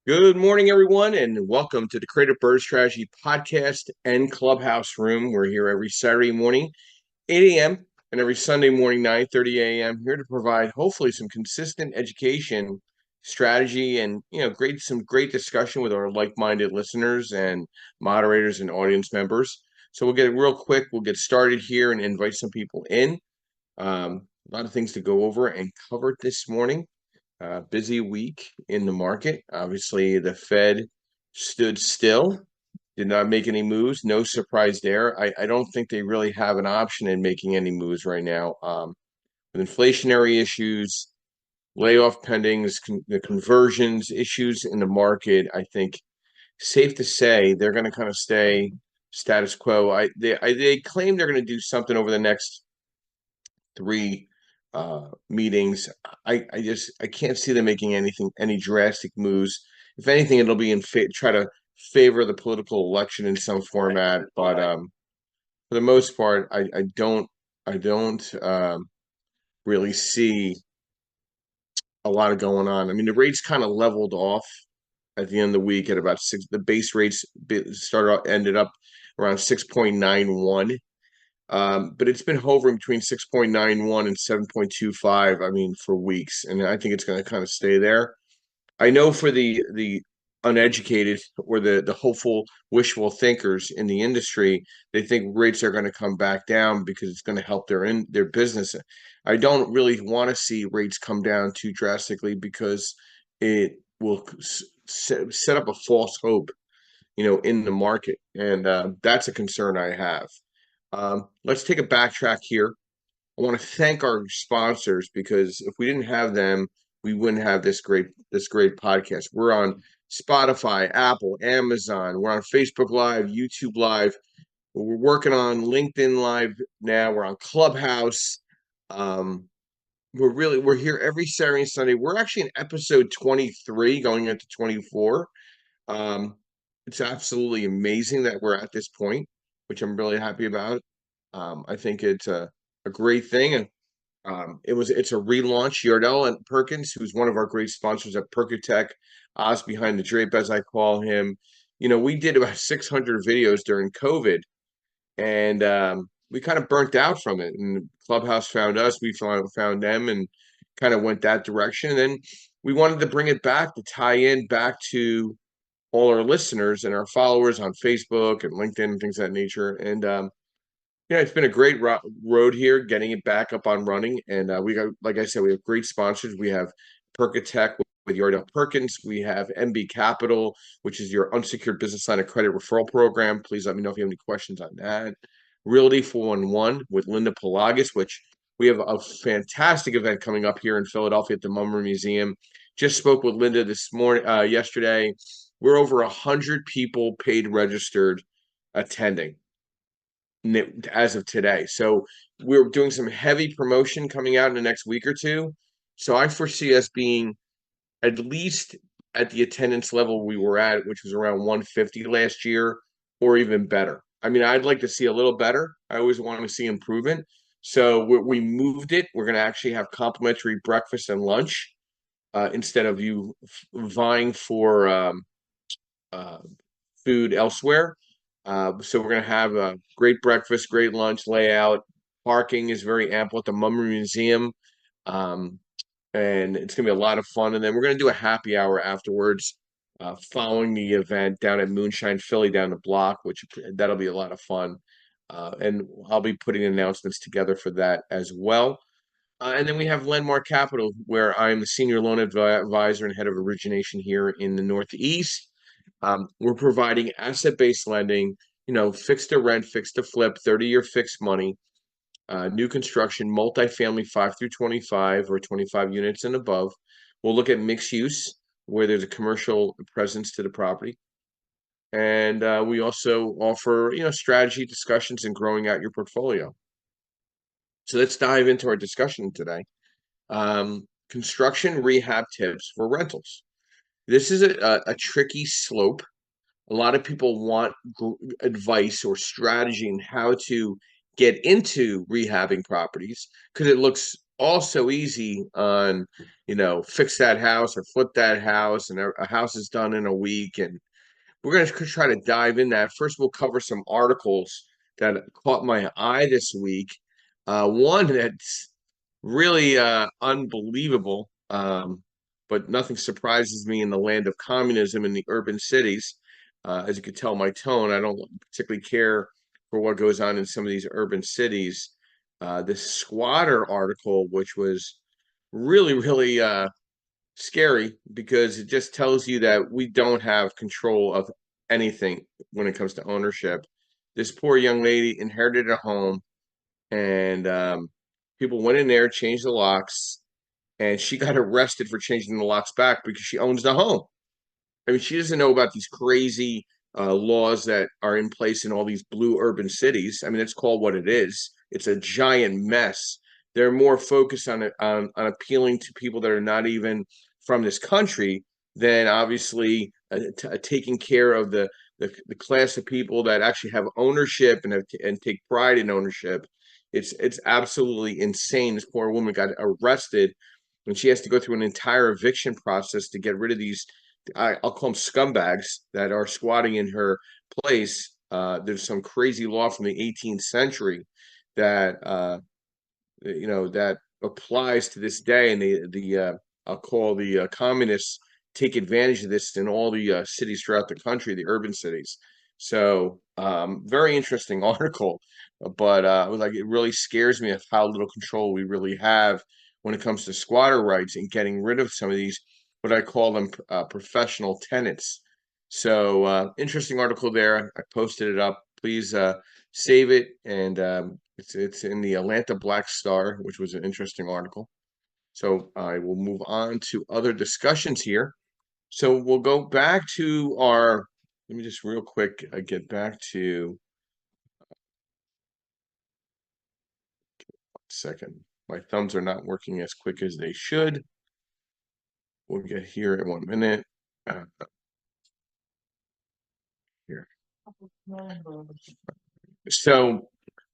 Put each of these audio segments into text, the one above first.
Good morning, everyone, and welcome to the Creative Bird Strategy Podcast and Clubhouse Room. We're here every Saturday morning, 8 a.m., and every Sunday morning, 9:30 a.m., here to provide hopefully some consistent education, strategy, and some great discussion with our like-minded listeners and moderators and audience members. So we'll get it real quick. We'll get started here and invite some people in. A lot of things to go over and cover this morning. Busy week in the market. Obviously, the Fed stood still, did not make any moves. No surprise there. I don't think they really have an option in making any moves right now. With inflationary issues, layoff pendings, the conversions, issues in the market, I think safe to say they're going to kind of stay status quo. They claim they're going to do something over the next three meetings. I can't see them making any drastic moves. If anything, it'll be try to favor the political election in some format. But for the most part, I don't really see a lot of going on. I mean, the rates kind of leveled off at the end of the week at about six. The base rates ended up around 6.91. But it's been hovering between 6.91 and 7.25, I mean, for weeks. And I think it's going to kind of stay there. I know for the uneducated or the hopeful, wishful thinkers in the industry, they think rates are going to come back down because it's going to help their business. I don't really want to see rates come down too drastically because it will set up a false hope, in the market. And that's a concern I have. Let's take a backtrack here. I want to thank our sponsors because if we didn't have them, we wouldn't have this great podcast. We're on Spotify, Apple, Amazon. We're on Facebook Live, YouTube Live. We're working on LinkedIn Live now. We're on Clubhouse. We're here every Saturday and Sunday. We're actually in episode 23, going into 24. It's absolutely amazing that we're at this point, which I'm really happy about. I think it's a great thing, and it's a relaunch. Yardell and Perkins, who's one of our great sponsors at Perkatech, Oz behind the drape, as I call him. We did about 600 videos during COVID, and we kind of burnt out from it. And Clubhouse found us, we found them, and kind of went that direction. And then we wanted to bring it back to tie in back to all our listeners and our followers on Facebook and LinkedIn and things of that nature. And it's been a great road here, getting it back up on running. And we got, like I said, we have great sponsors. We have Perkatech with Yardell Perkins. We have MB Capital, which is your unsecured business line of credit referral program. Please let me know if you have any questions on that. Realty 411 with Linda Pelagas, which we have a fantastic event coming up here in Philadelphia at the Mummer Museum. Just spoke with Linda yesterday. We're over 100 people paid registered attending as of today. So we're doing some heavy promotion coming out in the next week or two. So I foresee us being at least at the attendance level we were at, which was around 150 last year, or even better. I mean, I'd like to see a little better. I always want to see improvement. So we moved it. We're going to actually have complimentary breakfast and lunch instead of you vying for food elsewhere. So we're going to have a great breakfast, great lunch layout. Parking is very ample at the Mummer Museum. And it's going to be a lot of fun. And then we're going to do a happy hour afterwards following the event down at Moonshine Philly down the block, which that'll be a lot of fun. And I'll be putting announcements together for that as well. And then we have Landmark Capital, where I'm the senior loan advisor and head of origination here in the Northeast. We're providing asset-based lending, fixed to rent, fixed to flip, 30-year fixed money, new construction, multifamily 5 through 25 or 25 units and above. We'll look at mixed use where there's a commercial presence to the property. And we also offer, strategy discussions and growing out your portfolio. So let's dive into our discussion today. Construction rehab tips for rentals. This is a tricky slope. A lot of people want advice or strategy on how to get into rehabbing properties because it looks all so easy on, fix that house or flip that house, and a house is done in a week. And we're going to try to dive in that. First, we'll cover some articles that caught my eye this week. One that's really unbelievable, but nothing surprises me in the land of communism in the urban cities. As you can tell, my tone, I don't particularly care for what goes on in some of these urban cities. This squatter article, which was really, really scary because it just tells you that we don't have control of anything when it comes to ownership. This poor young lady inherited a home, and people went in there, changed the locks, and she got arrested for changing the locks back because she owns the home. I mean, she doesn't know about these crazy laws that are in place in all these blue urban cities. I mean, it's called what it is. It's a giant mess. They're more focused on it on appealing to people that are not even from this country than obviously taking care of the class of people that actually have ownership and take pride in ownership. It's absolutely insane. This poor woman got arrested, and she has to go through an entire eviction process to get rid of these, I'll call them scumbags, that are squatting in her place. There's some crazy law from the 18th century that that applies to this day, and the I'll call the communists take advantage of this in all the cities throughout the country, the urban cities. So very interesting article, but it really scares me of how little control we really have when it comes to squatter rights and getting rid of some of these, what I call them, professional tenants. So interesting article there. I posted it up. Please save it, and it's in the Atlanta Black Star, which was an interesting article. So I will move on to other discussions here. So we'll go back to our. Let me just real quick get back to 1 second. My thumbs are not working as quick as they should. We'll get here in 1 minute. Here. So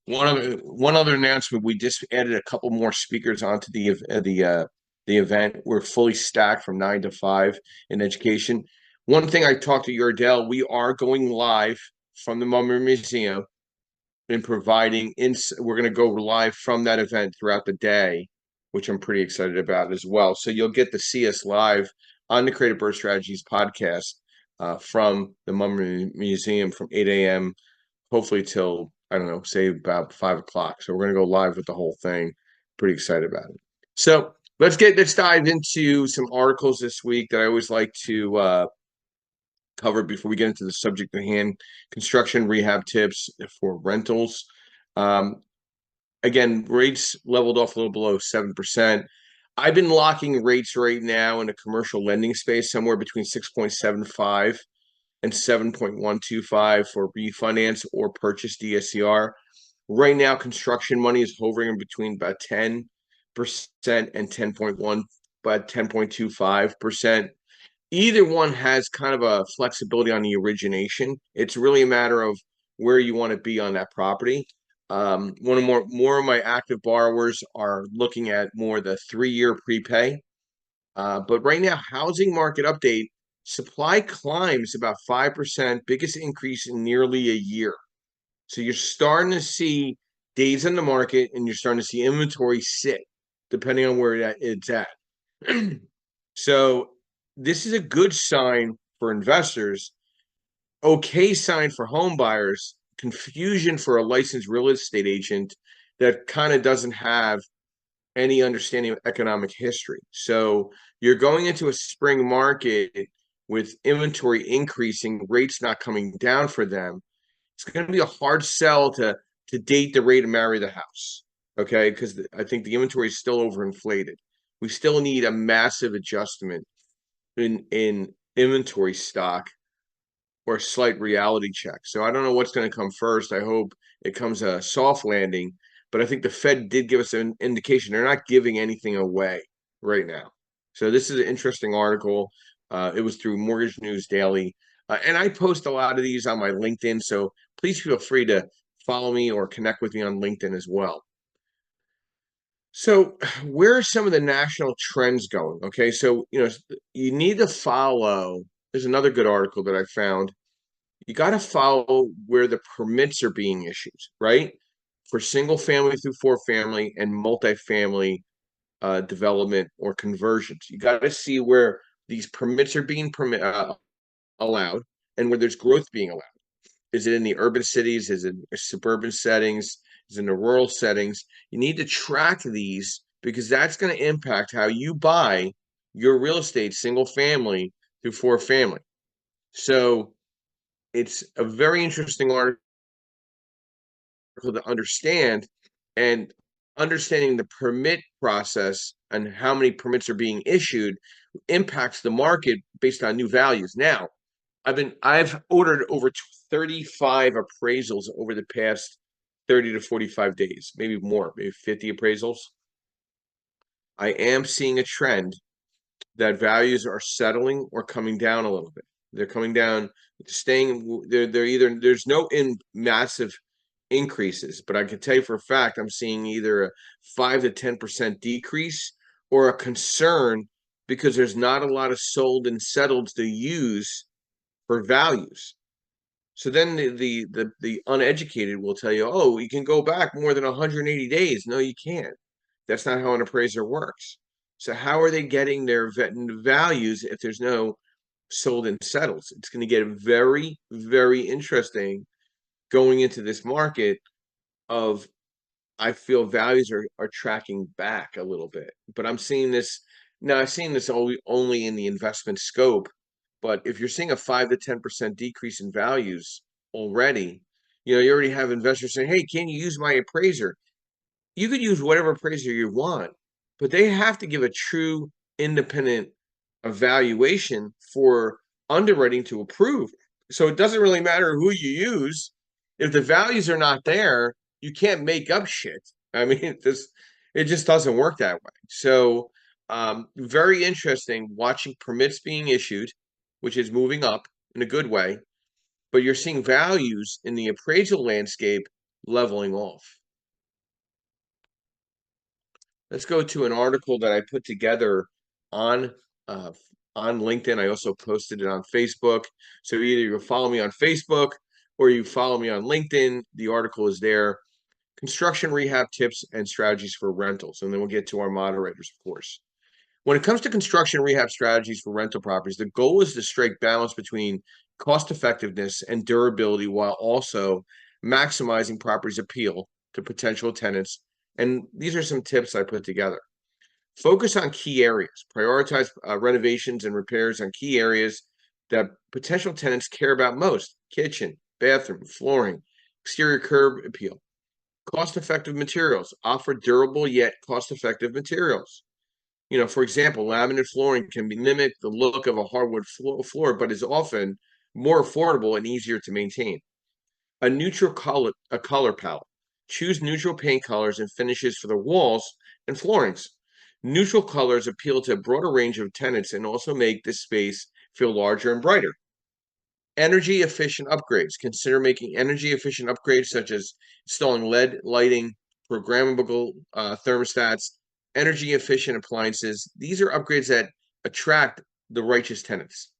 one other announcement: we just added a couple more speakers onto the event. We're fully stacked from 9 to 5 in education. One thing I talked to Yardell, we are going live from the Mummer Museum and providing we're going to go live from that event throughout the day, which I'm pretty excited about as well. So you'll get to see us live on the Creative Birth Strategies podcast from the Mummer Museum from 8 a.m. hopefully till, I don't know, say about 5 o'clock. So we're going to go live with the whole thing. Pretty excited about it. So let's dive into some articles this week that I always like to cover before we get into the subject at hand: construction rehab tips for rentals. Again, rates leveled off a little below 7%. I've been locking rates right now in the commercial lending space somewhere between 6.75 and 7.125 for refinance or purchase DSCR. Right now, construction money is hovering between about 10% and 10.1, but 10.25%. Either one has kind of a flexibility on the origination. It's really a matter of where you want to be on that property. One of more of my active borrowers are looking at more the 3-year prepay. But right now, housing market update: supply climbs about 5%, biggest increase in nearly a year. So you're starting to see days on the market, and you're starting to see inventory sit, depending on where it's at. So this is a good sign for investors, okay sign for home buyers, confusion for a licensed real estate agent that kind of doesn't have any understanding of economic history. So you're going into a spring market with inventory increasing, rates not coming down for them. It's going to be a hard sell to date the rate and marry the house, okay? Because I think the inventory is still overinflated. We still need a massive adjustment in inventory stock or a slight reality check. So I don't know what's going to come first. I hope it comes a soft landing, but I think the Fed did give us an indication they're not giving anything away right now. So this is an interesting article. It was through Mortgage News Daily, and I post a lot of these on my LinkedIn. So please feel free to follow me or connect with me on LinkedIn as well. So, where are some of the national trends going? Okay, so you need to follow. There's another good article that I found. You got to follow where the permits are being issued, right? For single family through four family and multifamily development or conversions. You got to see where these permits are being allowed and where there's growth being allowed. Is it in the urban cities? Is it in suburban settings? Is it in the rural settings? You need to track these because that's going to impact how you buy your real estate, single family through four family. So it's a very interesting article to understand, and understanding the permit process and how many permits are being issued impacts the market based on new values. Now, I've ordered over 35 appraisals over the past 30 to 45 days, maybe more, maybe 50 appraisals. I am seeing a trend that values are settling or coming down a little bit. They're coming down, staying. They're either there's no in massive increases, but I can tell you for a fact I'm seeing either a 5 to 10% decrease or a concern because there's not a lot of sold and settled to use for values. So then the uneducated will tell you, oh, you can go back more than 180 days. No, you can't. That's not how an appraiser works. So how are they getting their values if there's no sold and settles? It's going to get very, very interesting going into this market of I feel values are tracking back a little bit. But I'm seeing this now, I've seen this only in the investment scope. But if you're seeing a 5 to 10% decrease in values already, you already have investors saying, hey, can you use my appraiser? You could use whatever appraiser you want, but they have to give a true independent evaluation for underwriting to approve. So it doesn't really matter who you use. If the values are not there, you can't make up shit. I mean, it just doesn't work that way. So very interesting watching permits being issued, which is moving up in a good way, but you're seeing values in the appraisal landscape leveling off. Let's go to an article that I put together on uh, on LinkedIn. I also posted it on Facebook. So either you follow me on Facebook or you follow me on LinkedIn. The article is there. Construction rehab tips and strategies for rentals. And then we'll get to our moderators, of course. When it comes to construction rehab strategies for rental properties, the goal is to strike balance between cost effectiveness and durability while also maximizing property's appeal to potential tenants. And these are some tips I put together. Focus on key areas. Prioritize renovations and repairs on key areas that potential tenants care about most: kitchen, bathroom, flooring, exterior curb appeal. Cost-effective materials. Offer durable yet cost-effective materials. For example, laminate flooring can mimic the look of a hardwood floor, but is often more affordable and easier to maintain. A color palette. Choose neutral paint colors and finishes for the walls and floorings. Neutral colors appeal to a broader range of tenants and also make this space feel larger and brighter. Energy efficient upgrades. Consider making energy efficient upgrades such as installing LED lighting, programmable thermostats, energy efficient appliances. These are upgrades that attract the righteous tenants.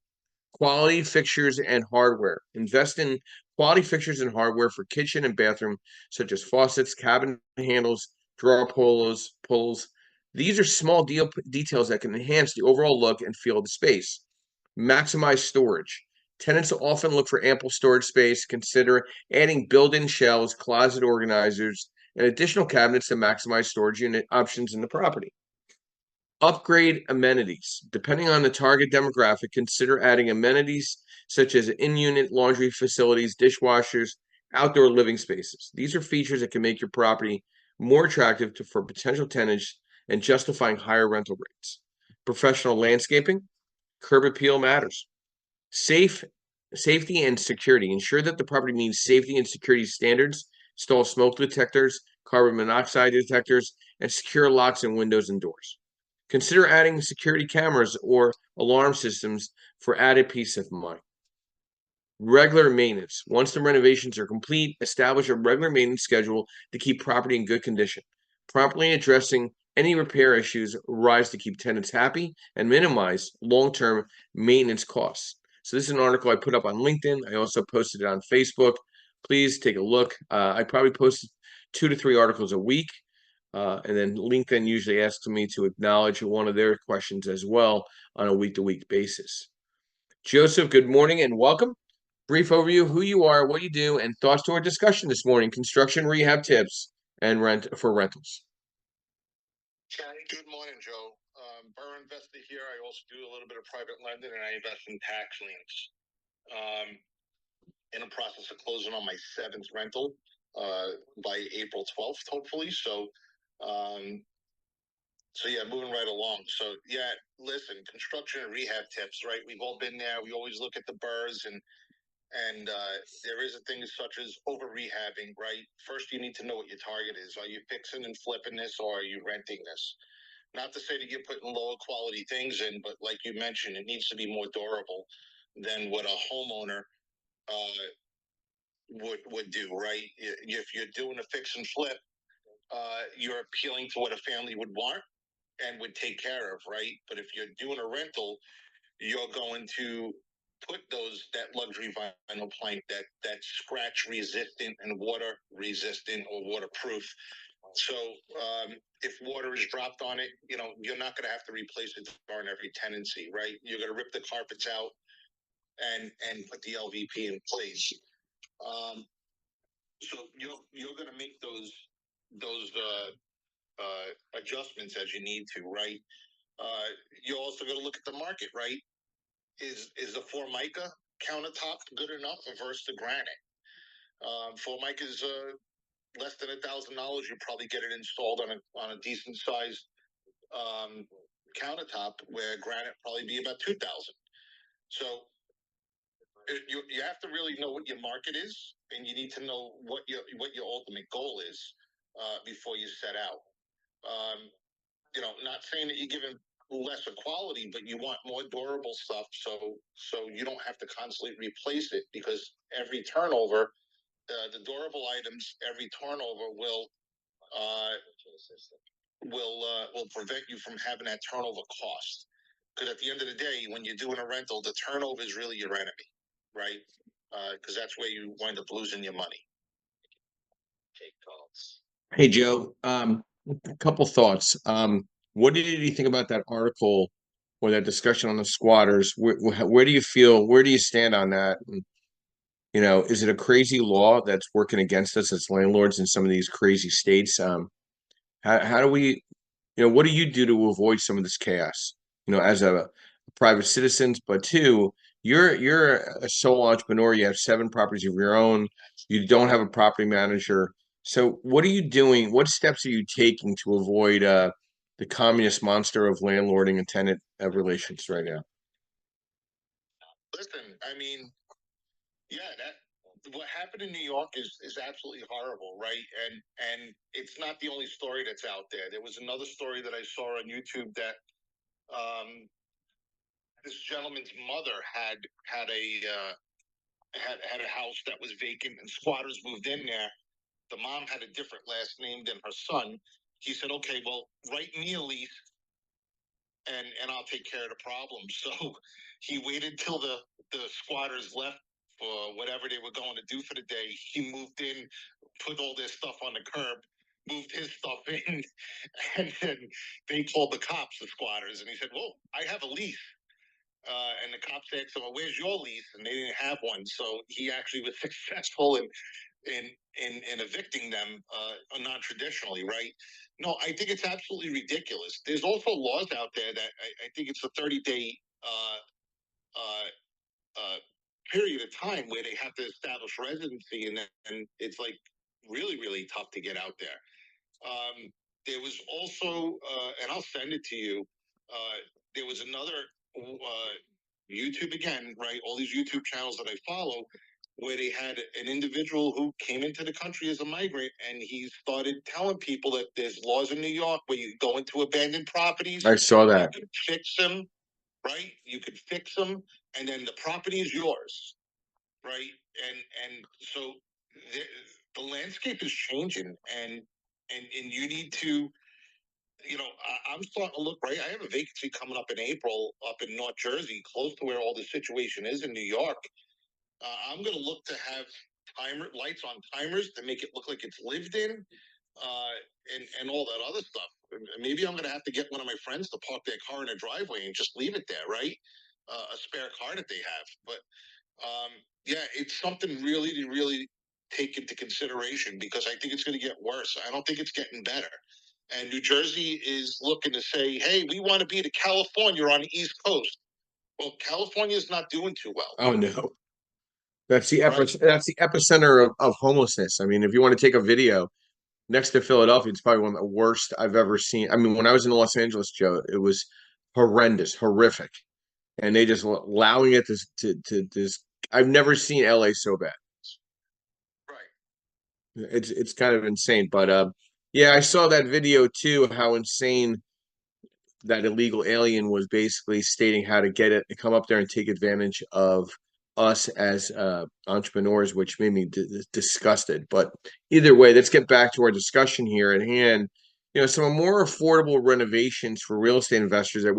Quality fixtures and hardware. Invest in quality fixtures and hardware for kitchen and bathroom, such as faucets, cabinet handles, drawer pulls. These are small details that can enhance the overall look and feel of the space. Maximize storage. Tenants often look for ample storage space. Consider adding built-in shelves, closet organizers, and additional cabinets to maximize storage unit options in the property. Upgrade amenities. Depending on the target demographic, consider adding amenities such as in-unit laundry facilities, dishwashers, outdoor living spaces. These are features that can make your property more attractive for potential tenants and justifying higher rental rates. Professional landscaping. Curb appeal matters. Safety and security. Ensure that the property meets safety and security standards. Install smoke detectors, carbon monoxide detectors, and secure locks and windows and doors. Consider adding security cameras or alarm systems for added peace of mind. Regular maintenance. Once the renovations are complete, establish a regular maintenance schedule to keep property in good condition. Properly addressing any repair issues arise to keep tenants happy and minimize long-term maintenance costs. So this is an article I put up on LinkedIn. I also posted it on Facebook. Please take a look. I probably post 2 to 3 articles a week. And then LinkedIn usually asks me to acknowledge one of their questions as well on a week-to-week basis. Joseph, good morning and welcome. Brief overview, who you are, what you do, and thoughts to our discussion this morning, construction rehab tips and rentals. Good morning, Joe. Borough investor here. I also do a little bit of private lending, and I invest in tax liens. In the process of closing on my 7th rental by April 12th, hopefully. So yeah, moving right along. So yeah, listen, construction and rehab tips, right? We've all been there. We always look at the burrs, and there is a thing such as over rehabbing, right? First, you need to know what your target is. Are you fixing and flipping this, or are you renting this? Not to say that you're putting lower quality things in, but like you mentioned, it needs to be more durable than what a homeowner would do, right? If you're doing a fix and flip, you're appealing to what a family would want and would take care of, right? But if you're doing a rental, you're going to put that luxury vinyl plank that scratch resistant and water resistant or waterproof. So if water is dropped on it, you're not going to have to replace it during every tenancy, right? You're going to rip the carpets out and put the LVP in place. So you're going to make those adjustments as you need to, right? You're also going to look at the market, right? Is the Formica countertop good enough versus the granite? Formica is less than $1,000. You probably get it installed on a decent sized countertop, where granite probably be about $2,000. So you have to really know what your market is, and you need to know what your ultimate goal is before you set out. Not saying that you're giving lesser quality, but you want more durable stuff, so you don't have to constantly replace it, because every turnover, the durable items, every turnover will prevent you from having that turnover cost. Because at the end of the day, when you're doing a rental, the turnover is really your enemy, right? Because that's where you wind up losing your money. Hey, Joe, a couple thoughts. What did you think about that article or that discussion on the squatters? Where do you feel, where do you stand on that? And, is it a crazy law that's working against us as landlords in some of these crazy states? How do we, what do you do to avoid some of this chaos? As a private citizens, but two, you're a sole entrepreneur. You have 7 properties of your own. You don't have a property manager. So what are you doing? What steps are you taking to avoid the communist monster of landlording and tenant relations right now? Listen, I mean, yeah, what happened in New York is absolutely horrible, right? And it's not the only story that's out there. There was another story that I saw on YouTube that this gentleman's mother had a house that was vacant, and squatters moved in there. The mom had a different last name than her son. He said, "Okay, well, write me a lease, and I'll take care of the problem." So he waited till the squatters left for whatever they were going to do for the day. He moved in, put all their stuff on the curb, moved his stuff in, and then they called the cops, the squatters, and he said, "Well, I have a lease." And the cops asked him, "Well, where's your lease?" And they didn't have one. So he actually was successful in evicting them non-traditionally, right? No, I think it's absolutely ridiculous. There's also laws out there that I think it's a 30-day period of time where they have to establish residency, and it's like really, really tough to get out there. There was also, and I'll send it to you, there was another YouTube again, right? All these YouTube channels that I follow, where they had an individual who came into the country as a migrant, and he started telling people that there's laws in New York where you go into abandoned properties. I saw that. You could fix them, right? You could fix them, and then the property is yours, right? And so the landscape is changing, and you need to I'm starting to look right. I have a vacancy coming up in April up in North Jersey, close to where all the situation is in New York. I'm going to look to have timer lights on timers to make it look like it's lived in, and all that other stuff. Maybe I'm going to have to get one of my friends to park their car in a driveway and just leave it there, right? A spare car that they have. But yeah, it's something really to really take into consideration because I think it's going to get worse. I don't think it's getting better. And New Jersey is looking to say, hey, we want to be the California on the East Coast. Well, California is not doing too well, Oh no. right? That's the epicenter of homelessness. I mean, if you want to take a video next to Philadelphia, it's probably one of the worst I've ever seen. I mean, when I was in Los Angeles, Joe, it was horrendous, horrific. And they just allowing it to this. I've never seen LA so bad. Right. It's kind of insane. But yeah, I saw that video too, how insane that illegal alien was basically stating how to get it to come up there and take advantage of us as entrepreneurs, which made me disgusted. But either way, let's get back to our discussion here at hand. Some more affordable renovations for real estate investors that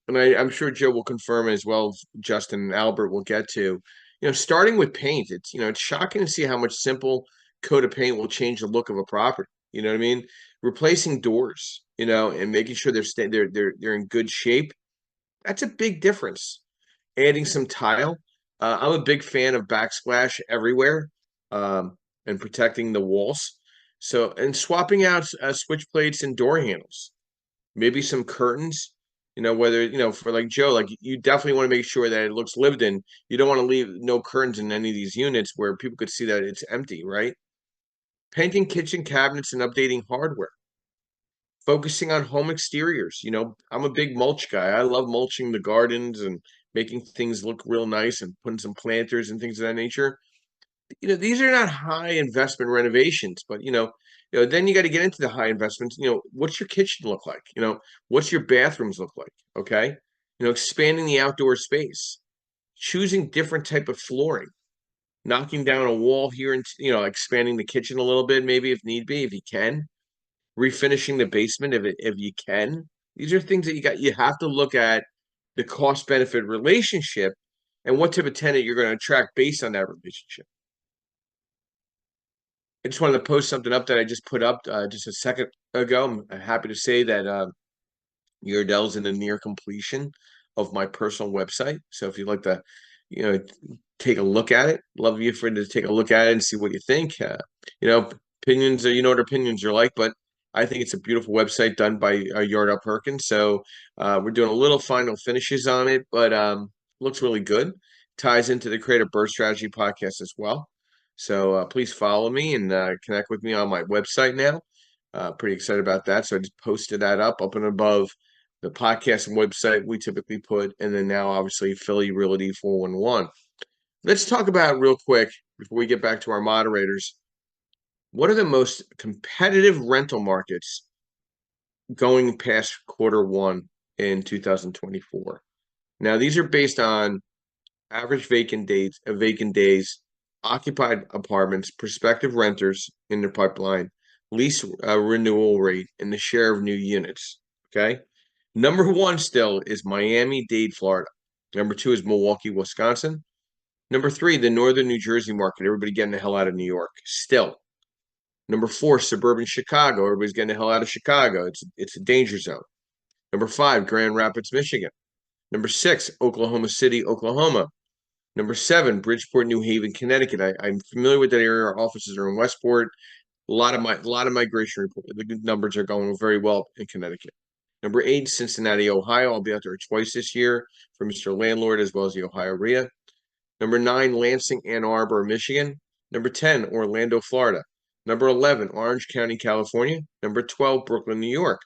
and I'm sure Joe will confirm as well as Justin and Albert will get to. Starting with paint, it's shocking to see how much simple coat of paint will change the look of a property. You know what I mean? Replacing doors, and making sure they're in good shape. That's a big difference. Adding some tile. I'm a big fan of backsplash everywhere, and protecting the walls. So, and swapping out switch plates and door handles. Maybe some curtains. Whether for like Joe, like you definitely want to make sure that it looks lived in. You don't want to leave no curtains in any of these units where people could see that it's empty, right? Painting kitchen cabinets and updating hardware, focusing on home exteriors. I'm a big mulch guy. I love mulching the gardens and making things look real nice and putting some planters and things of that nature. These are not high investment renovations, but then you got to get into the high investments. What's your kitchen look like? What's your bathrooms look like? Okay. Expanding the outdoor space, choosing different type of flooring, knocking down a wall here and expanding the kitchen a little bit, maybe if need be, if you can refinishing the basement if you can. These are things that you have to look at the cost benefit relationship and what type of tenant you're going to attract based on that relationship. I just wanted to post something up that I just put up just a second ago. I'm happy to say that Yardell's in the near completion of my personal website. So if you'd like to, you know, take a look at it, love you for to take a look at it and see what you think. You know, opinions are, what opinions are like, but I think it's a beautiful website done by Yardell Perkins. So we're doing a little final finishes on it, but looks really good. Ties into the Creative Birth Strategy podcast as well. So please follow me and connect with me on my website now. Pretty excited about that. So I just posted that up and above the podcast and website we typically put, and then now obviously Philly Realty 411. Let's talk about real quick before we get back to our moderators. What are the most competitive rental markets going past quarter one in 2024? Now, these are based on average vacant days, occupied apartments, prospective renters in their pipeline, lease renewal rate, and the share of new units. Okay. Number one still is Miami-Dade, Florida. Number two is Milwaukee, Wisconsin. Number three, the northern New Jersey market. Everybody getting the hell out of New York. Still. Number four, suburban Chicago. Everybody's getting the hell out of Chicago. It's a danger zone. Number five, Grand Rapids, Michigan. Number six, Oklahoma City, Oklahoma. Number seven, Bridgeport, New Haven, Connecticut. I'm familiar with that area. Our offices are in Westport. A lot of migration report. The numbers are going very well in Connecticut. Number eight, Cincinnati, Ohio. I'll be out there twice this year for Mr. Landlord as well as the Ohio REIA. Number nine, Lansing, Ann Arbor, Michigan. Number 10, Orlando, Florida. Number 11, Orange County, California. Number 12, Brooklyn, New York.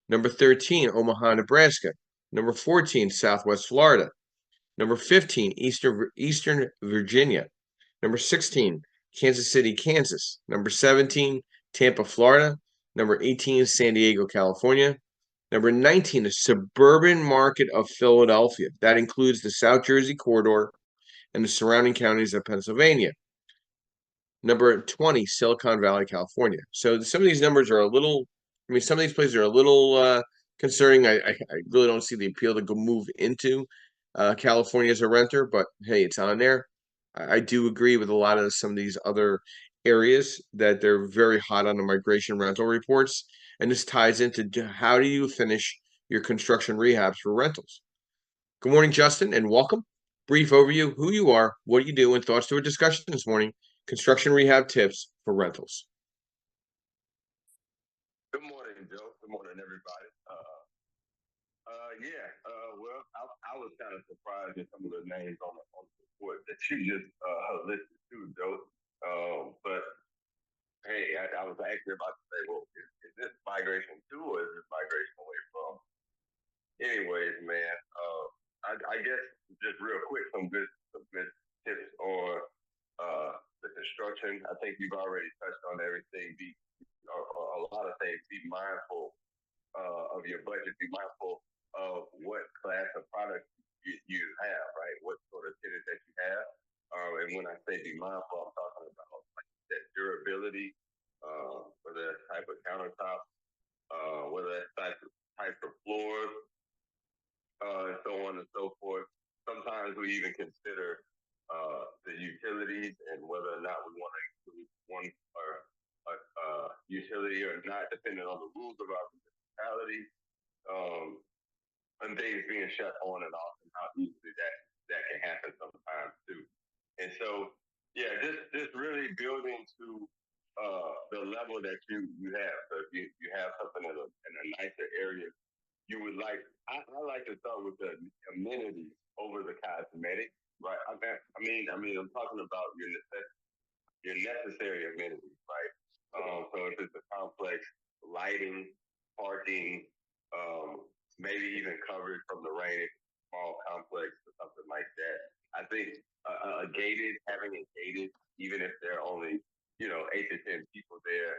Number 13, Omaha, Nebraska. Number 14, Southwest Florida. Number 15, Eastern Virginia. Number 16, Kansas City, Kansas. Number 17, Tampa, Florida. Number 18, San Diego, California. Number 19, the suburban market of Philadelphia. That includes the South Jersey corridor and the surrounding counties of Pennsylvania. Number 20, Silicon Valley, California. So some of these numbers are a little I mean, some of these places are a little concerning. I really don't see the appeal to go move into California as a renter, but hey, it's on there. I do agree with a lot of some of these other areas that they're very hot on the migration rental reports. And this ties into how do you finish your construction rehabs for rentals? Good morning, Justin, and welcome. Brief overview, who you are, what you do, and thoughts to a discussion this morning. Construction rehab tips for rentals. Good morning, Joe. Good morning, everybody. Well, I was kind of surprised at some of the names on the report that you just listed too, Joe. But hey, I was actually about to say, well, is this migration to or is this migration away from? Anyways, man, I guess just real quick, some good tips on the construction. I think you've already touched on everything. A lot of things. Be mindful of your budget. Be mindful of what class of product you have, right? What sort of tenant that you have. And when I say be mindful, I'm talking about like that durability, whether that's type of countertop, whether that's type of floors, and so on and so forth. Sometimes we even consider the utilities and whether or not we want to include one or utility or not, depending on the rules of our municipality, and things being shut on and off, and how easily that can happen sometimes too. And so, yeah, just really building to the level that you have. So if you have something in a nicer area, you would like. I like to start with the amenities over the cosmetic, right? I'm talking about your necessary amenities, right? So if it's a complex, lighting, parking, maybe even coverage from the rain, if it's a small complex or something like that. I think having it gated, even if there are only 8 to 10 people there,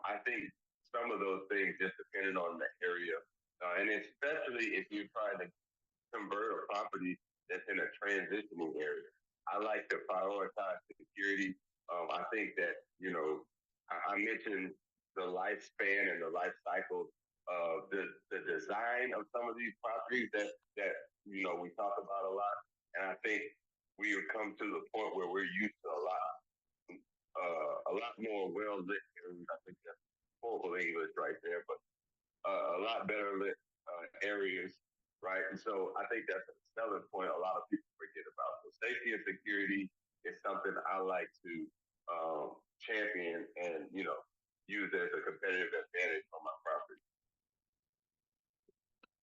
I think some of those things, just depending on the area, and especially if you're trying to convert a property that's in a transitioning area. I like to prioritize security. I think that, I mentioned the lifespan and the life cycle of the design of some of these properties that we talk about a lot. And I think we have come to the point where we're used to a lot more well lit areas. I think that's horrible English right there, but a lot better lit areas, right? And so I think that's a selling point a lot of people forget about. So safety and security is something I like to champion and use as a competitive advantage on my property.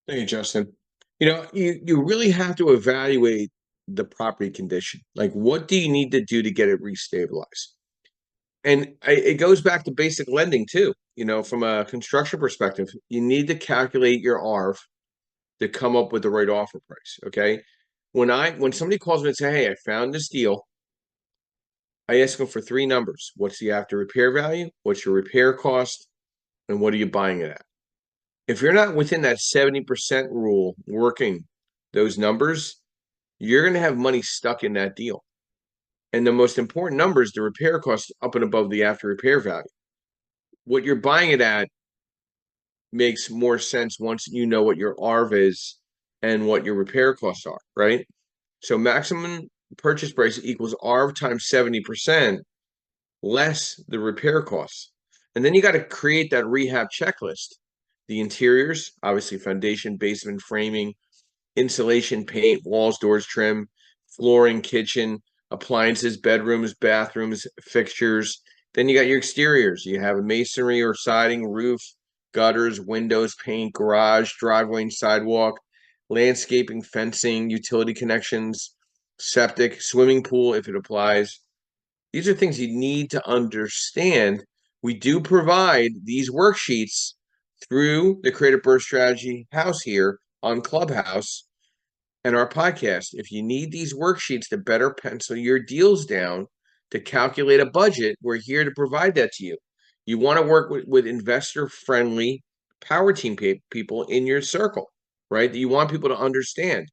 Thank you, Justin. You really have to evaluate the property condition. Like, what do you need to do to get it restabilized? And it goes back to basic lending too. From a construction perspective, you need to calculate your ARV to come up with the right offer price. Okay. When somebody calls me and say, "Hey, I found this deal," I ask them for three numbers. What's the after repair value? What's your repair cost? And what are you buying it at? If you're not within that 70% rule working those numbers, you're going to have money stuck in that deal. And the most important number is the repair cost up and above the after repair value. What you're buying it at makes more sense once you know what your ARV is and what your repair costs are, right? So maximum purchase price equals ARV times 70% less the repair costs. And then you got to create that rehab checklist. The interiors, obviously foundation, basement, framing, insulation, paint, walls, doors, trim, flooring, kitchen, appliances, bedrooms, bathrooms, fixtures. Then you got your exteriors. You have a masonry or siding, roof, gutters, windows, paint, garage, driveway and sidewalk, landscaping, fencing, utility connections, septic, swimming pool if it applies. These are things you need to understand. We do provide these worksheets through the Creative Birth Strategy house here on Clubhouse and our podcast. If you need these worksheets to better pencil your deals down, to calculate a budget, we're here to provide that to you. You want to work with investor-friendly power team people in your circle, right? You want people to understand.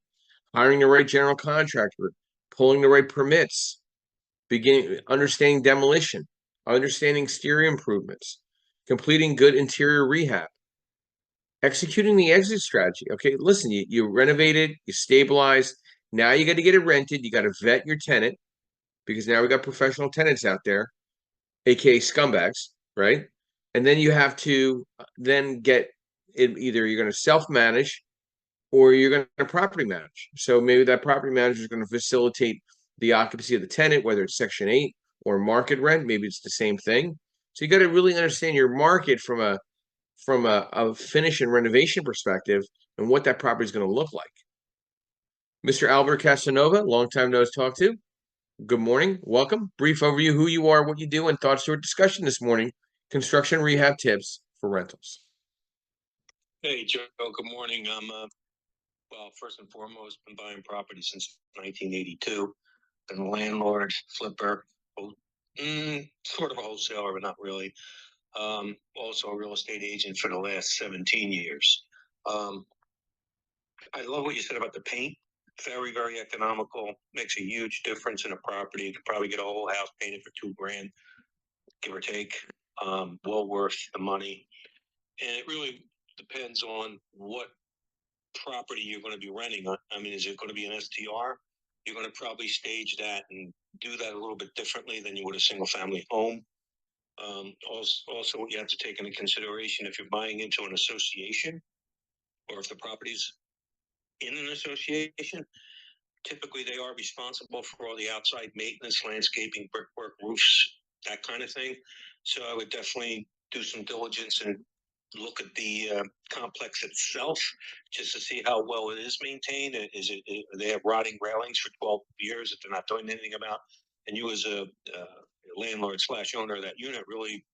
Hiring the right general contractor, pulling the right permits, understanding demolition, understanding exterior improvements. completing good interior rehab, executing the exit strategy. Okay, listen, you renovated, you stabilized. Now you got to get it rented. You got to vet your tenant because now we got professional tenants out there, aka scumbags, right? And then you have to then get it. Either you're going to self-manage or you're going to property manage. So maybe that property manager is going to facilitate the occupancy of the tenant, whether it's Section 8 or market rent. Maybe it's the same thing. So you got to really understand your market from a finish and renovation perspective and what that property is going to look like. Mr. Albert Casanova, long time no talk to. Good morning. Welcome. Brief overview who you are, what you do, and thoughts to our discussion this morning. Construction rehab tips for rentals. Hey, Joe. Good morning. I'm well, first and foremost, been buying property since 1982. Been a landlord, flipper, sort of a wholesaler, but not really. Also a real estate agent for the last 17 years. I love what you said about the paint. Very, very economical. Makes a huge difference in a property. You could probably get a whole house painted for $2,000, give or take. Well worth the money. And it really depends on what property you're going to be renting. I mean, is it going to be an STR? You're going to probably stage that and do that a little bit differently than you would a single family home. Also, what you have to take into consideration if you're buying into an association or if the property's in an association, typically they are responsible for all the outside maintenance, landscaping, brickwork, roofs, that kind of thing. So I would definitely do some diligence and look at the complex itself just to see how well it is maintained. They have rotting railings for 12 years that they're not doing anything about? And you as a landlord / owner of that unit really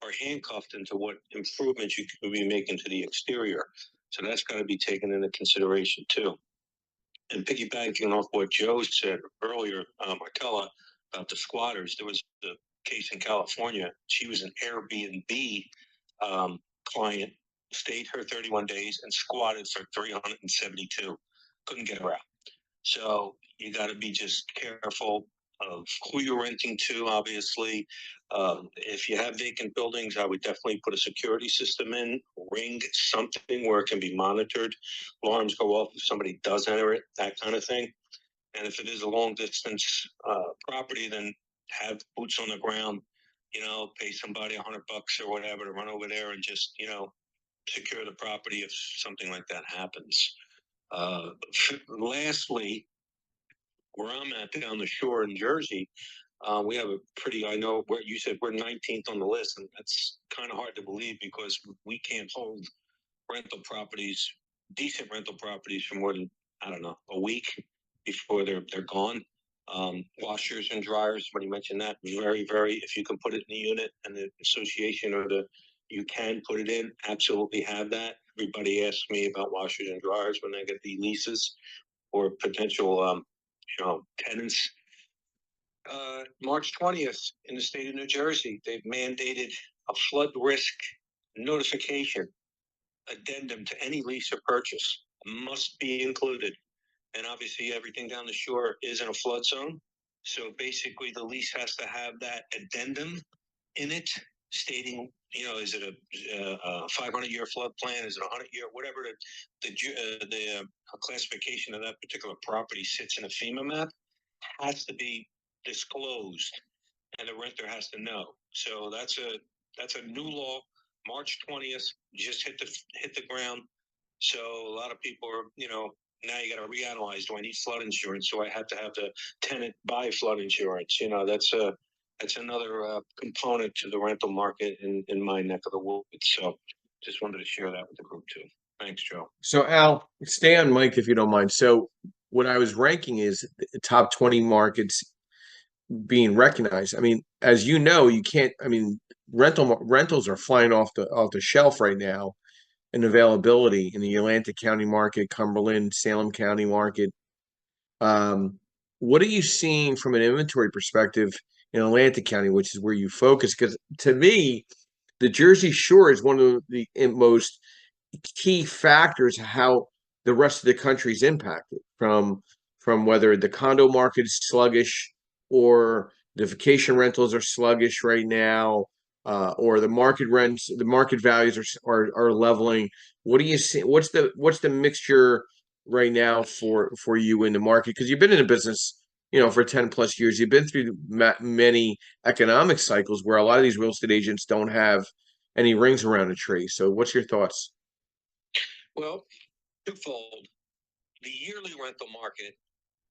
are handcuffed into what improvements you could be making to the exterior. So that's got to be taken into consideration too. And piggybacking off what Joe said earlier, Martella, about the squatters, there was a case in California. She was an Airbnb client, stayed her 31 days and squatted for 372. Couldn't get her out. So you got to be just careful of who you're renting to, obviously. If you have vacant buildings, I would definitely put a security system in, ring something where it can be monitored. Alarms go off if somebody does enter it, that kind of thing. And if it is a long distance property, then have boots on the ground, pay somebody $100 or whatever to run over there and just, secure the property if something like that happens. Lastly, where I'm at down the shore in Jersey, we have I know where you said we're 19th on the list, and that's kind of hard to believe because we can't hold decent rental properties for more than, I don't know, a week before they're gone. Washers and dryers, when you mentioned that, very, very, if you can put it in the unit and the association you can put it in, absolutely have that. Everybody asks me about washers and dryers when they get the leases or potential, tenants. March 20th in the state of New Jersey, they've mandated a flood risk notification addendum to any lease or purchase must be included. And obviously everything down the shore is in a flood zone. So basically the lease has to have that addendum in it stating, is it a 500-year flood plan? Is it a 100-year? Whatever the classification of that particular property sits in a FEMA map has to be disclosed, and the renter has to know. So that's a new law. March 20th just hit the ground. So a lot of people are, now you got to reanalyze. Do I need flood insurance? So I have to have the tenant buy flood insurance. That's another component to the rental market in my neck of the woods. So just wanted to share that with the group too. Thanks, Joe. So Al, stay on mic if you don't mind. So what I was ranking is the top 20 markets being recognized. I mean, as you know, you can't. I mean, rentals are flying off the shelf right now in availability in the Atlantic County market, Cumberland, Salem County market. What are you seeing from an inventory perspective in Atlantic County, which is where you focus? Because to me, the Jersey Shore is one of the most key factors how the rest of the country is impacted from whether the condo market is sluggish or the vacation rentals are sluggish right now, or the market rents, the market values are leveling. What do you see? What's the mixture right now for you in the market? Because you've been in the business, for 10 plus years. You've been through many economic cycles where a lot of these real estate agents don't have any rings around the tree. So, what's your thoughts? Well, twofold. The yearly rental market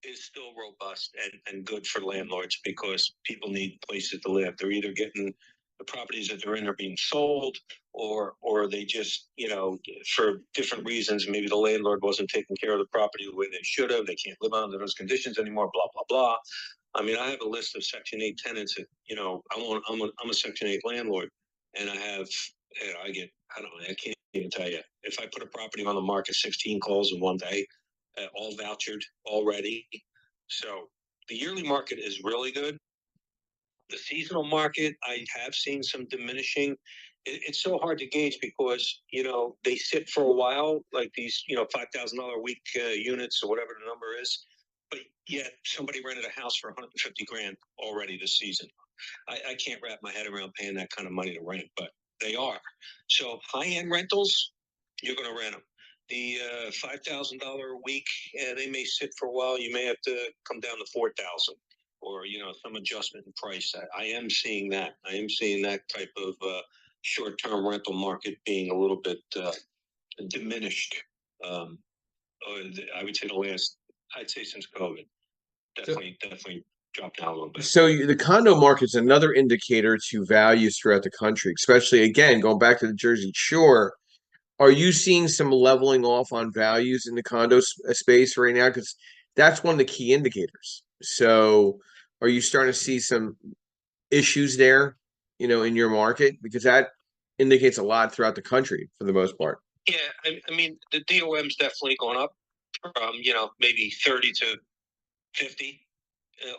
is still robust and good for landlords because people need places to live. They're either getting the properties that they're in are being sold, or they just, for different reasons, maybe the landlord wasn't taking care of the property the way they should have. They can't live under those conditions anymore, blah, blah, blah. I mean, I have a list of Section 8 tenants that, I'm a Section 8 landlord, and I don't know, I can't even tell you. If I put a property on the market, 16 calls in one day, all vouchered already. So the yearly market is really good. The seasonal market, I have seen some diminishing. It's so hard to gauge because, they sit for a while, like these, $5,000 a week units or whatever the number is. But yet somebody rented a house for 150 grand already this season. I can't wrap my head around paying that kind of money to rent, but they are. So high-end rentals, you're going to rent them. The $5,000 a week, they may sit for a while. You may have to come down to 4,000, or some adjustment in price. I am seeing that. I am seeing that type of short-term rental market being a little bit diminished. I would say since COVID, definitely dropped down a little bit. So the condo market's another indicator to values throughout the country, especially again going back to the Jersey Shore. Are you seeing some leveling off on values in the condo space right now? Because that's one of the key indicators. So, are you starting to see some issues there, in your market? Because that indicates a lot throughout the country for the most part. Yeah, I mean, the DOM's definitely gone up from, maybe 30 to 50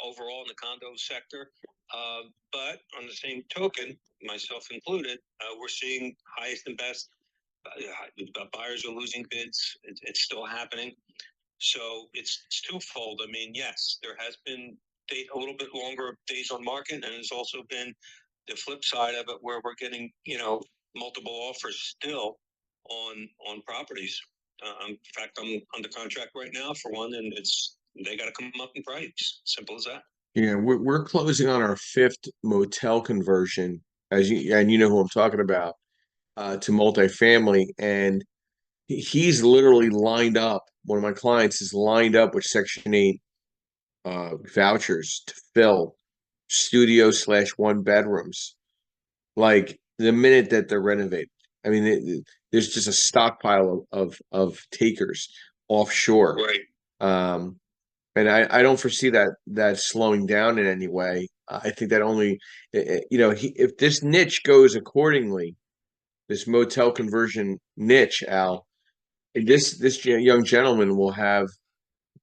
overall in the condo sector. But on the same token, myself included, we're seeing highest and best. Buyers are losing bids. It's still happening. So it's twofold. I mean, yes, there has been a little bit longer days on market, and there's also been the flip side of it where we're getting, multiple offers still on properties. In fact, I'm under contract right now for one, and they got to come up in price. Simple as that. Yeah, we're closing on our fifth motel conversion, and you know who I'm talking about, to multifamily, and he's literally lined up. One of my clients is lined up with Section 8 vouchers to fill studio/one bedrooms. Like the minute that they're renovated, I mean, there's just a stockpile of takers offshore. Right. And I don't foresee that slowing down in any way. I think that only, if this niche goes accordingly, this motel conversion niche, Al, this young gentleman will have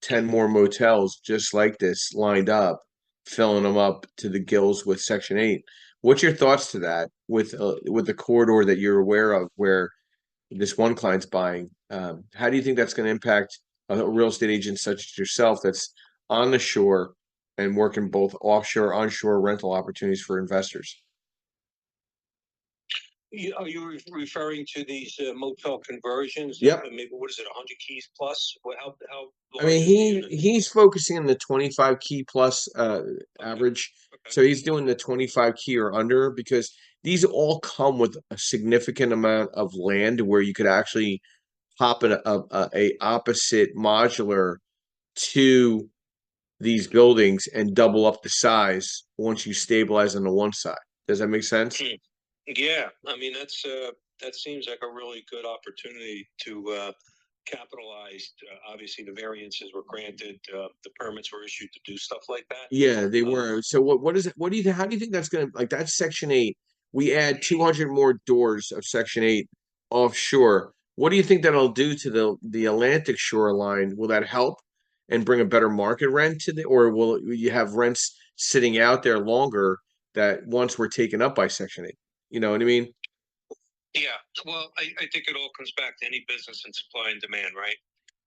10 more motels just like this lined up, filling them up to the gills with Section 8. What's your thoughts to that with the corridor that you're aware of where this one client's buying? How do you think that's going to impact a real estate agent such as yourself that's on the shore and working both offshore, onshore rental opportunities for investors? Are you referring to these motel conversions? Yep. Maybe what is it, 100 keys plus? How I mean, large is the unit? he's focusing on the 25 key plus average. Okay. So he's doing the 25 key or under because these all come with a significant amount of land where you could actually pop a opposite modular to these buildings and double up the size once you stabilize on the one side. Does that make sense? Yeah, I mean that seems like a really good opportunity to capitalize. Obviously, the variances were granted, the permits were issued to do stuff like that. Yeah, they were. So what is it? What do you how do you think that's gonna like that's Section 8? We add 200 more doors of Section 8 offshore. What do you think that'll do to the Atlantic shoreline? Will that help and bring a better market rent to or will you have rents sitting out there longer that once were taken up by Section 8? You know what I mean? Yeah, well, I think it all comes back to any business and supply and demand, right?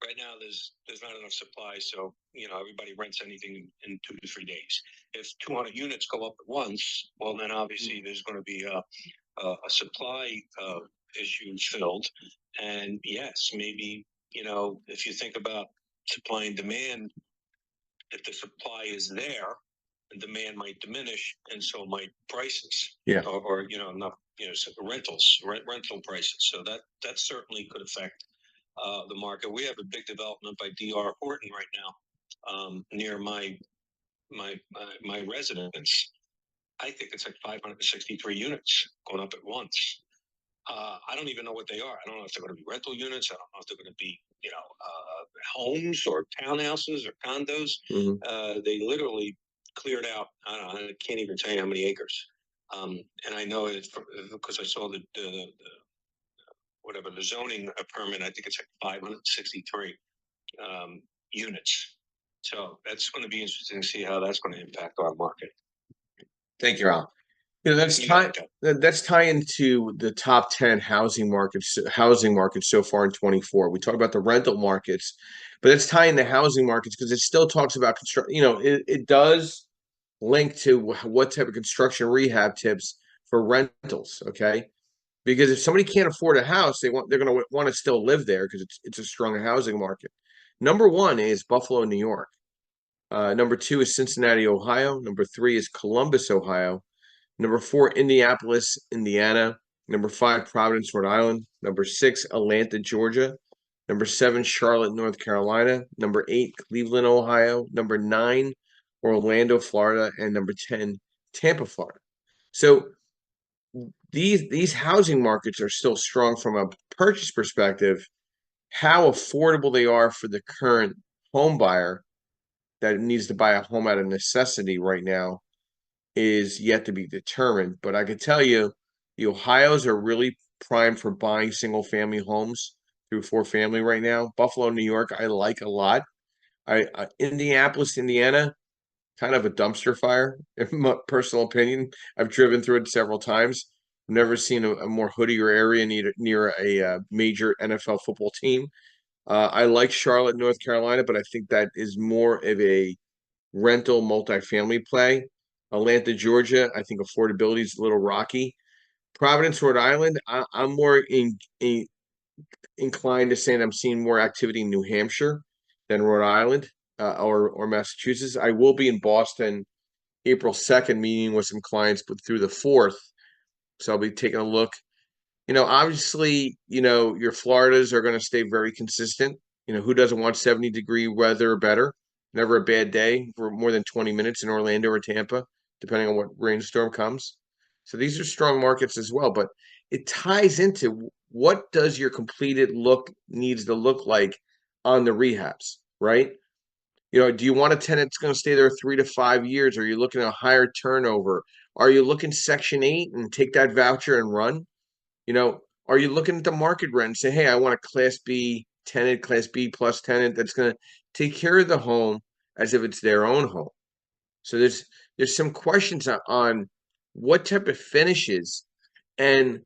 Right now, there's not enough supply, so everybody rents anything in 2 to 3 days. if 200 units go up at once, well, then obviously there's going to be a supply issue filled. And yes, maybe, if you think about supply and demand, if the supply is there, the demand might diminish, and so might prices. Yeah. Or not, rental prices. So that certainly could affect the market. We have a big development by D.R. Horton right now, near my residence. I think it's like 563 units going up at once. I don't even know what they are. I don't know if they're going to be rental units. I don't know if they're going to be, homes or townhouses or condos. They literally cleared out. I don't know. I can't even tell you how many acres. And I know it because I saw the zoning permit. I think it's like 563 units. So that's going to be interesting to see how that's going to impact our market. Thank you, Al. That's tying to the top 10 housing markets so far in 24. We talk about the rental markets, but it's tying the housing markets because it still talks about construction. It does link to what type of construction rehab tips for rentals. Okay, because if somebody can't afford a house, they're going to want to still live there because it's a strong housing market. Number one is Buffalo, New York. Number two is Cincinnati, Ohio. Number three is Columbus, Ohio. Number four, Indianapolis, Indiana. Number five, Providence, Rhode Island. Number six, Atlanta, Georgia. Number seven, Charlotte, North Carolina. Number eight, Cleveland, Ohio. Number nine, Orlando, Florida. And number 10, Tampa, Florida. So these housing markets are still strong from a purchase perspective. How affordable they are for the current home buyer that needs to buy a home out of necessity right now is yet to be determined. But I can tell you, the Ohios are really primed for buying single-family homes through 4-family right now. Buffalo, New York, I like a lot. Indianapolis, Indiana, kind of a dumpster fire, in my personal opinion. I've driven through it several times. Never seen a more hoodier area near a major NFL football team. I like Charlotte, North Carolina, but I think that is more of a rental multifamily play. Atlanta, Georgia, I think affordability is a little rocky. Providence, Rhode Island, I'm more inclined to say that I'm seeing more activity in New Hampshire than Rhode Island or Massachusetts. I will be in Boston April 2nd, meeting with some clients, but through the 4th. So I'll be taking a look. Obviously, your Floridas are going to stay very consistent. Who doesn't want 70-degree weather or better? Never a bad day for more than 20 minutes in Orlando or Tampa, depending on what rainstorm comes. So these are strong markets as well, but it ties into what does your completed look needs to look like on the rehabs, right? Do you want a tenant that's going to stay there 3 to 5 years? Are you looking at a higher turnover? Are you looking Section 8 and take that voucher and run? Are you looking at the market rent and say, hey, I want a Class B tenant, Class B plus tenant that's going to take care of the home as if it's their own home? So there's some questions on what type of finishes, and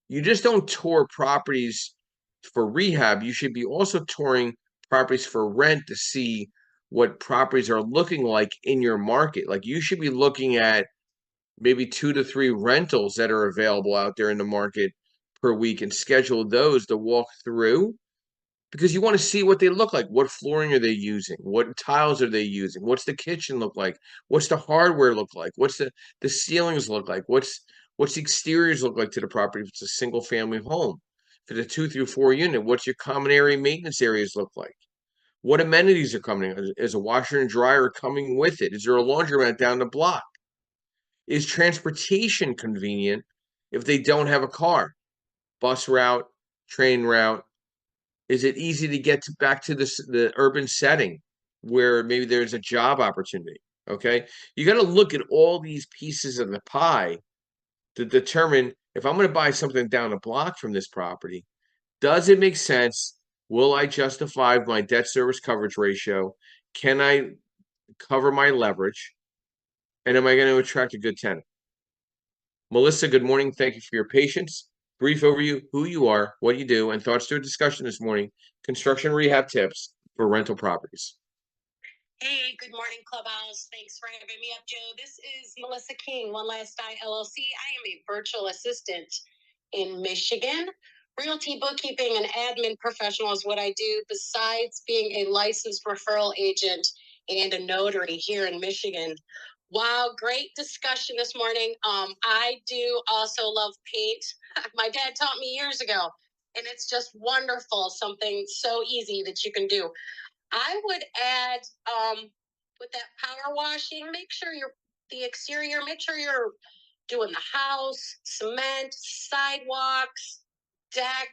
you just don't tour properties for rehab. You should be also touring properties for rent to see what properties are looking like in your market. Like you should be looking at maybe 2 to 3 rentals that are available out there in the market per week and schedule those to walk through because you want to see what they look like. What flooring are they using? What tiles are they using? What's the kitchen look like? What's the hardware look like? What's the ceilings look like? What's the exteriors look like to the property if it's a single family home? For the 2 through 4 unit, what's your common area maintenance areas look like? What amenities are coming? Is a washer and dryer coming with it? Is there a laundromat down the block? Is transportation convenient if they don't have a car? Bus route, train route? Is it easy to get back to the urban setting where maybe there's a job opportunity? Okay. You got to look at all these pieces of the pie to determine if I'm going to buy something down the block from this property, does it make sense? Will I justify my debt service coverage ratio? Can I cover my leverage? And am I going to attract a good tenant? Melissa, good morning. Thank you for your patience. Brief overview, who you are, what you do, and thoughts to a discussion this morning. Construction rehab tips for rental properties. Hey, good morning, Clubhouse. Thanks for having me up, Joe. This is Melissa King, One Last Eye LLC. I am a virtual assistant in Michigan. Realty, bookkeeping, and admin professional is what I do, besides being a licensed referral agent and a notary here in Michigan. Wow, great discussion this morning. I do also love paint. My dad taught me years ago, and it's just wonderful, something so easy that you can do. I would add with that power washing, make sure the exterior, make sure you're doing the house, cement, sidewalks, deck.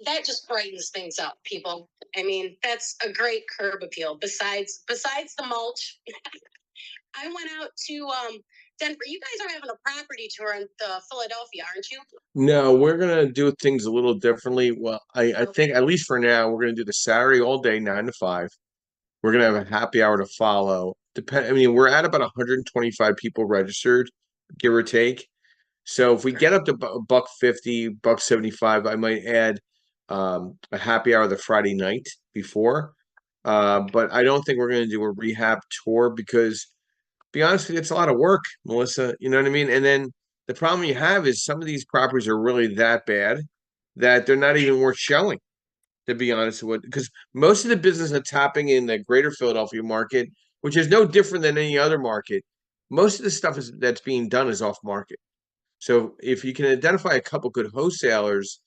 That just brightens things up, people. I mean, that's a great curb appeal. Besides the mulch, I went out to Denver. You guys are having a property tour in Philadelphia, aren't you? No, we're gonna do things a little differently. Well, I think at least for now, we're gonna do the Saturday all day, 9 to 5. We're gonna have a happy hour to follow. I mean, we're at about 125 people registered, give or take. So if we get up to buck 50, buck 75, I might add a happy hour the Friday night before. But I don't think we're gonna do a rehab tour because, be honest with you, it's a lot of work, Melissa. You know what I mean? And then the problem you have is some of these properties are really that bad that they're not even worth showing, to be honest with you. Because most of the business that's happening in the greater Philadelphia market, which is no different than any other market, most of the stuff that's being done is off market. So if you can identify a couple good wholesalers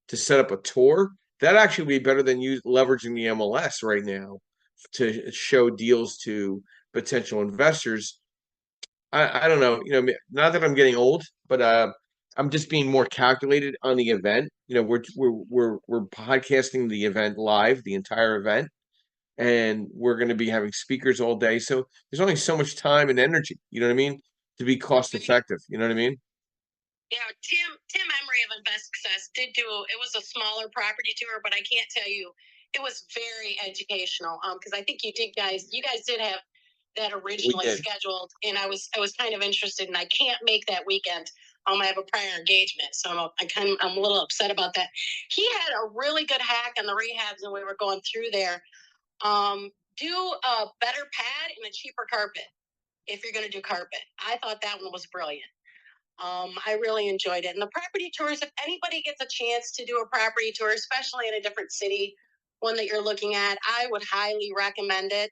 to set up a tour, that actually would be better than you leveraging the MLS right now to show deals to potential investors. I don't know, not that I'm getting old, but I'm just being more calculated on the event. We're podcasting the event live, the entire event, and we're going to be having speakers all day. So there's only so much time and energy, you know what I mean, to be cost effective. You know what I mean? Yeah, Tim Emery of Invest Success did do it was a smaller property tour, but I can't tell you it was very educational. Because I think you guys did have that originally scheduled, and I was kind of interested, and I can't make that weekend. I have a prior engagement, so I'm a little upset about that. He had a really good hack on the rehabs, and we were going through there. Do a better pad and a cheaper carpet if you're going to do carpet. I thought that one was brilliant. I really enjoyed it. And the property tours, if anybody gets a chance to do a property tour, especially in a different city, one that you're looking at, I would highly recommend it.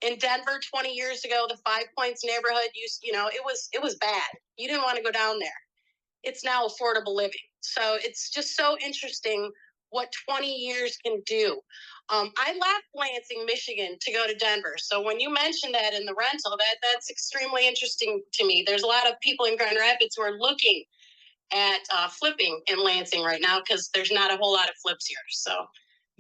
In Denver 20 years ago, the Five Points neighborhood it was bad. You didn't want to go down there. It's now affordable living. So it's just so interesting what 20 years can do. I left Lansing, Michigan to go to Denver. So when you mentioned that in the rental, that's extremely interesting to me. There's a lot of people in Grand Rapids who are looking at flipping in Lansing right now because there's not a whole lot of flips here. So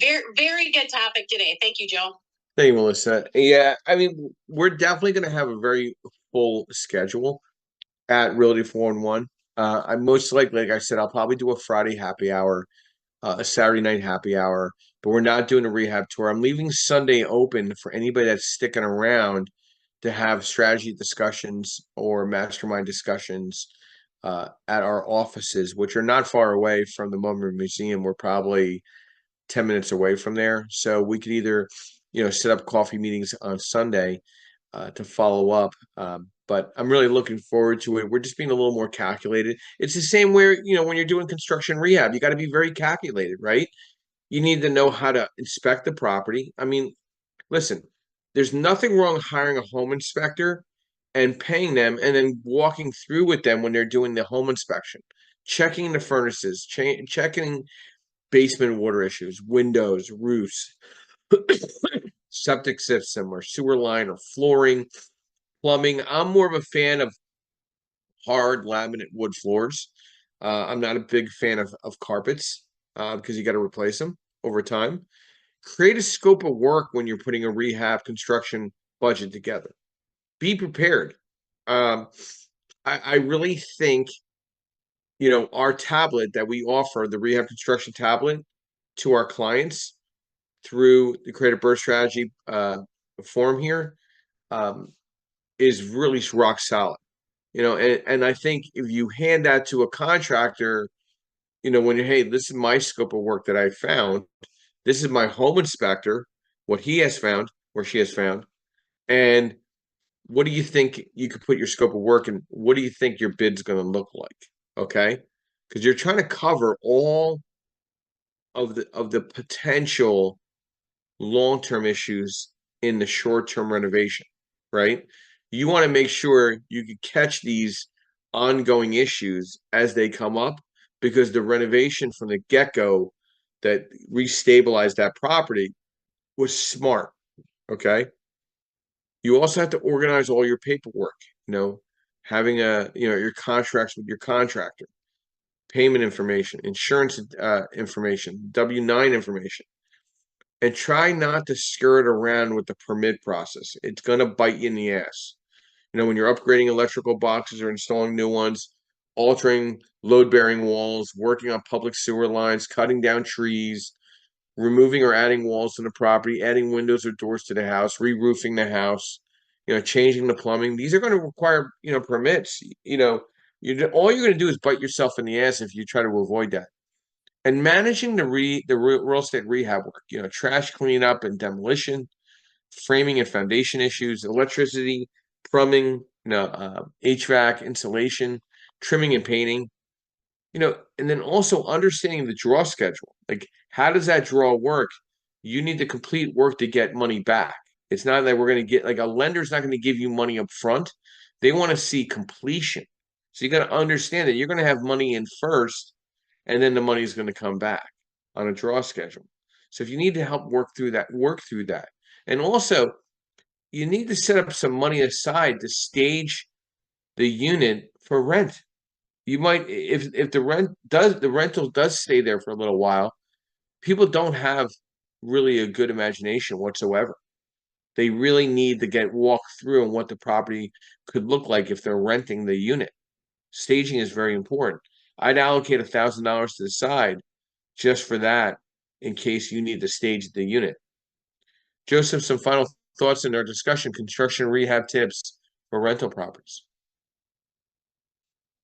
very, very good topic today. Thank you, Joe. Thank you, Melissa. Yeah, I mean, we're definitely going to have a very full schedule at Realty 411. I most likely, like I said, I'll probably do a Friday happy hour, a Saturday night happy hour, but we're not doing a rehab tour. I'm leaving Sunday open for anybody that's sticking around to have strategy discussions or mastermind discussions at our offices, which are not far away from the Mulberry Museum. We're probably 10 minutes away from there. So we could either, set up coffee meetings on Sunday to follow up. But I'm really looking forward to it. We're just being a little more calculated. It's the same where, when you're doing construction rehab, you got to be very calculated, right? You need to know how to inspect the property. I mean, listen, there's nothing wrong hiring a home inspector and paying them and then walking through with them when they're doing the home inspection, checking the furnaces, checking basement water issues, windows, roofs, septic system or sewer line or flooring, plumbing. I'm more of a fan of hard laminate wood floors. I'm not a big fan of carpets because you got to replace them over time. Create a scope of work when you're putting a rehab construction budget together. Be prepared. I really think, our tablet that we offer, the rehab construction tablet to our clients through the Creative Birth Strategy forum here, is really rock solid. And I think if you hand that to a contractor, when hey, this is my scope of work that I found, this is my home inspector, what he has found, or she has found, and what do you think you could put your scope of work and what do you think your bid's going to look like? Okay, because you're trying to cover all of the potential long-term issues in the short-term renovation, right? You want to make sure you can catch these ongoing issues as they come up because the renovation from the get-go that restabilized that property was smart, okay? You also have to organize all your paperwork, having your contracts with your contractor, payment information, insurance information, W-9 information, and try not to skirt around with the permit process. It's going to bite you in the ass. When you're upgrading electrical boxes or installing new ones, altering load-bearing walls, working on public sewer lines, cutting down trees, removing or adding walls to the property, adding windows or doors to the house, re-roofing the house, changing the plumbing. These are going to require, permits. All you're going to do is bite yourself in the ass if you try to avoid that. And managing the real estate rehab work, trash cleanup and demolition, framing and foundation issues, electricity, plumbing, HVAC, insulation, trimming and painting, and then also understanding the draw schedule. Like, how does that draw work? You need to complete work to get money back. It's not that we're going to get, like, a lender's not going to give you money up front. They want to see completion. So you got to understand that you're going to have money in first, and then the money is going to come back on a draw schedule. So if you need to help work through that, work through that. And also, you need to set up some money aside to stage the unit for rent. You might, if the rental does stay there for a little while, people don't have really a good imagination whatsoever. They really need to get walked through on what the property could look like if they're renting the unit. Staging is very important. I'd allocate $1,000 to the side just for that in case you need to stage the unit. Joseph, some final thoughts in our discussion, construction rehab tips for rental properties.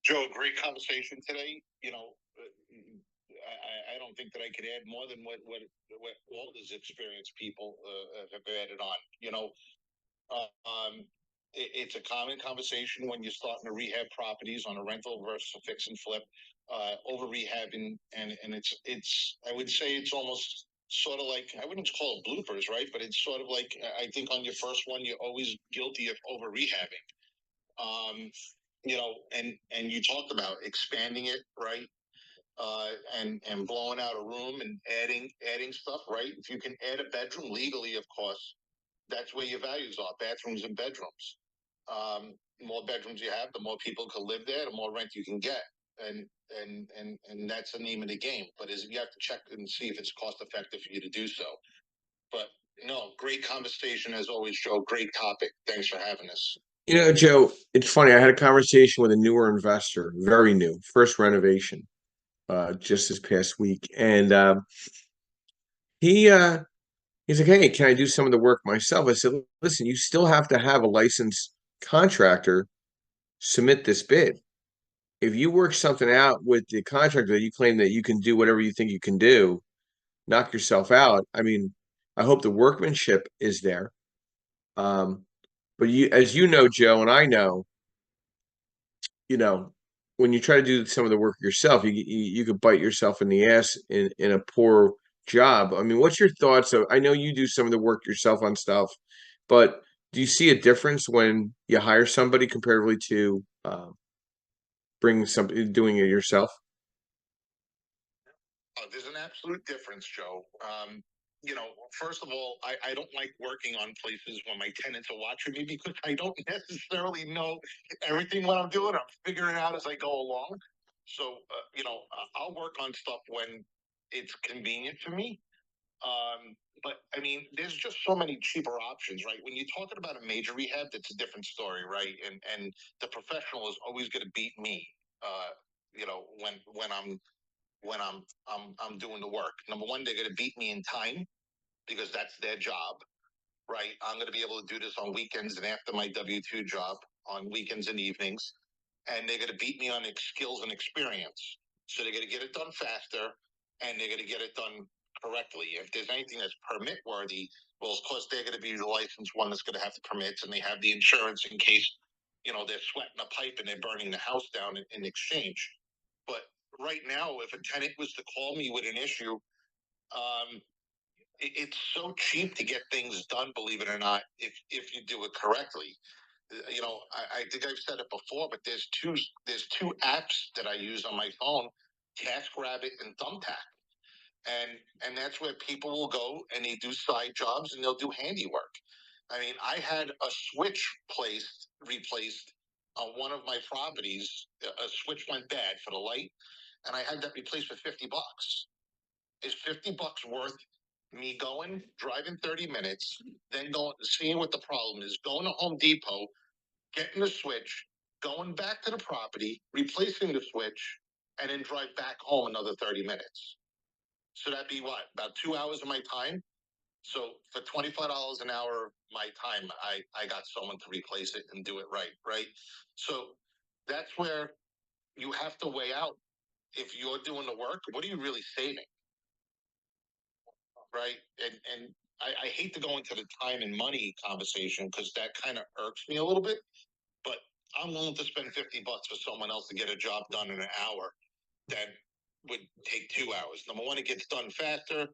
Joe, great conversation today. I don't think that I could add more than what all these experienced people have added on. It's a common conversation when you're starting to rehab properties on a rental versus a fix and flip, over rehabbing, and it's I would say it's almost sort of like, I wouldn't call it bloopers, right? But it's sort of like, I think on your first one you're always guilty of over rehabbing. And you talked about expanding it, right? And blowing out a room and adding stuff, right? If you can add a bedroom legally, of course, that's where your values are: bathrooms and bedrooms. More bedrooms you have, the more people can live there, the more rent you can get, and that's the name of the game. But you have to check and see if it's cost effective for you to do so. But no, great conversation as always, Joe. Great topic. Thanks for having us. Joe, it's funny. I had a conversation with a newer investor, very new, first renovation, just this past week, and he's like, "Hey, can I do some of the work myself?" I said, "Listen, you still have to have a licensed contractor submit this bid. If you work something out with the contractor that you claim that you can do whatever you think you can do, knock yourself out. I mean, I hope the workmanship is there. But as you know, Joe, and I know, when you try to do some of the work yourself, you could bite yourself in the ass in a poor job. I mean, what's your thoughts of? I know you do some of the work yourself on stuff, but do you see a difference when you hire somebody comparatively to bring somebody doing it yourself? There's an absolute difference, Joe. First of all, I don't like working on places when my tenants are watching me because I don't necessarily know everything what I'm doing. I'm figuring it out as I go along. So, I'll work on stuff when it's convenient for me. But I mean, there's just so many cheaper options, right? When you're talking about a major rehab, that's a different story, right? And the professional is always going to beat me. When I'm doing the work. Number one, they're going to beat me in time because that's their job, right? I'm going to be able to do this on weekends and after my W-2 job on weekends and evenings, and they're going to beat me on skills and experience. So they're going to get it done faster, and they're going to get it done correctly. If there's anything that's permit worthy, Well, of course, they're going to be the licensed one that's going to have the permits, and they have the insurance in case, they're sweating a pipe and they're burning the house down in exchange. But right now, if a tenant was to call me with an issue, it's so cheap to get things done, believe it or not, if you do it correctly. I think I've said it before, but there's two apps that I use on my phone, TaskRabbit and Thumbtack. And that's where people will go and they do side jobs and they'll do handiwork. I mean, I had a switch replaced on one of my properties. A switch went bad for the light, and I had that replaced for $50. Is $50 worth me driving 30 minutes, then seeing what the problem is, going to Home Depot, getting the switch, going back to the property, replacing the switch, and then drive back home another 30 minutes? So that'd be what, about 2 hours of my time? So for $25 an hour of my time, I got someone to replace it and do it right? So that's where you have to weigh out, if you're doing the work, what are you really saving? Right? And I hate to go into the time and money conversation because that kind of irks me a little bit, but I'm willing to spend $50 for someone else to get a job done in an hour that would take 2 hours. Number one, it gets done faster.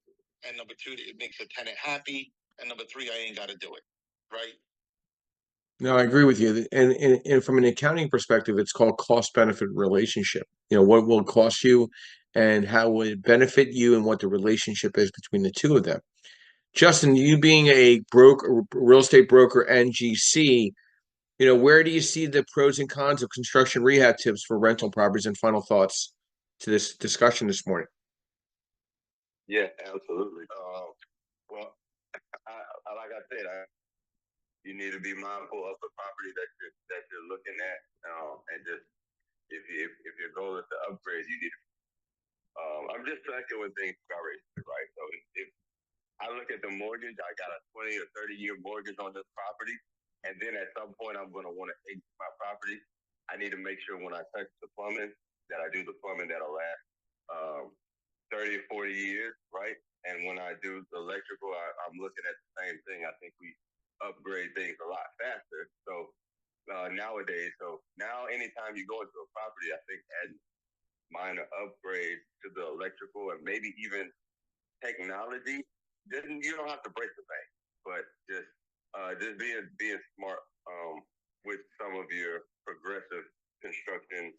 And number two, it makes the tenant happy. And number three, I ain't got to do it. Right? No, I agree with you. And from an accounting perspective, it's called cost benefit relationship. What will it cost you and how will it benefit you and what the relationship is between the two of them. Justin, you being a real estate broker and GC, where do you see the pros and cons of construction rehab tips for rental properties, and final thoughts to this discussion this morning? Yeah, absolutely. Well, like I said, you need to be mindful of the property that you're looking at, and just if your goal is to upgrade, you need to. I'm just tracking with things already, right? So if I look at the mortgage, I got a 20 or 30-year mortgage on this property, and then at some point I'm going to want to exit my property. I need to make sure when I touch the plumbing that I do the plumbing that'll last 30 or 40 years, right? And when I do the electrical, I'm looking at the same thing. I think we upgrade things a lot faster. So nowadays, now anytime you go into a property, I think add minor upgrades to the electrical and maybe even technology. You don't have to break the bank, but just being smart with some of your progressive construction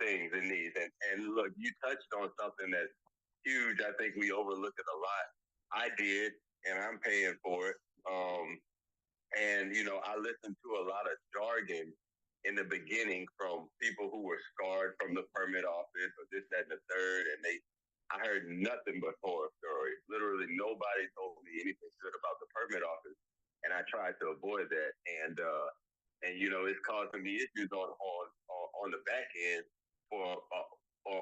things and needs. And look, you touched on something that's huge. I think we overlook it a lot. I did, and I'm paying for it. And I listened to a lot of jargon in the beginning from people who were scarred from the permit office or this, that, and the third, and I heard nothing but horror stories. Literally nobody told me anything good about the permit office, and I tried to avoid that. And it's causing me issues on the back end for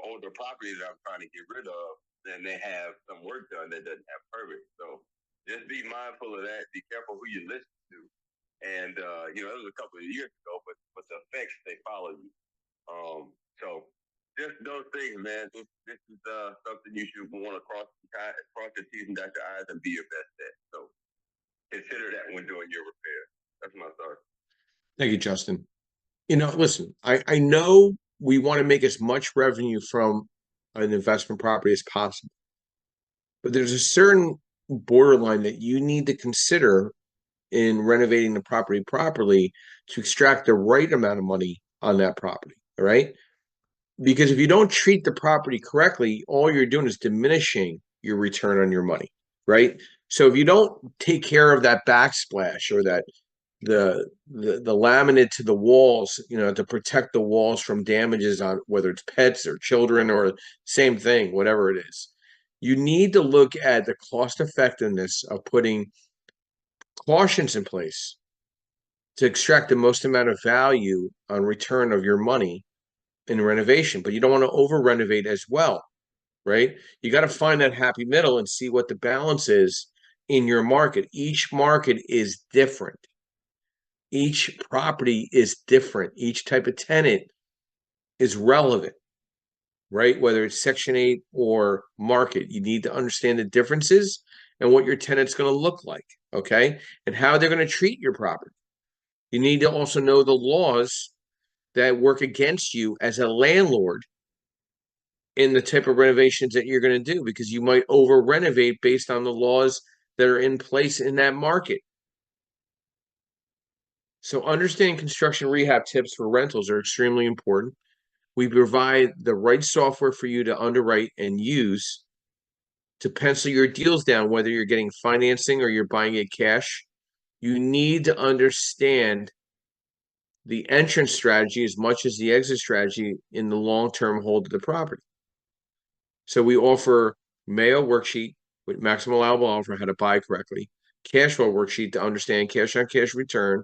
older property that I'm trying to get rid of. Then they have some work done that doesn't have permits. So just be mindful of that. Be careful who you listen to. And it was a couple of years ago, but the effects, they follow you. So just those things, man. This is something you should want to cross your T's and dot your I's and be your best at. So consider that when doing your repair. That's my thought. Thank you, Justin. Listen, I know we want to make as much revenue from an investment property as possible, but there's a certain borderline that you need to consider in renovating the property properly to extract the right amount of money on that property. All right. Because if you don't treat the property correctly, all you're doing is diminishing your return on your money. Right. So if you don't take care of that backsplash or that the laminate to the walls, to protect the walls from damages on whether it's pets or children or same thing, whatever it is, you need to look at the cost effectiveness of putting cautions in place to extract the most amount of value on return of your money in renovation. But you don't want to over renovate as well, right? You got to find that happy middle and see what the balance is in your market. Each market is different. Each property is different. Each type of tenant is relevant, right? Whether it's Section 8 or market, you need to understand the differences and what your tenant's going to look like, okay, and how they're going to treat your property. You need to also know the laws that work against you as a landlord in the type of renovations that you're going to do, because you might over renovate based on the laws that are in place in that market. So understanding construction rehab tips for rentals are extremely important. We provide the right software for you to underwrite and use to pencil your deals down, whether you're getting financing or you're buying it cash. You need to understand the entrance strategy as much as the exit strategy in the long-term hold of the property. So we offer Mayo worksheet with maximum allowable offer, how to buy correctly, cash flow worksheet to understand cash on cash return,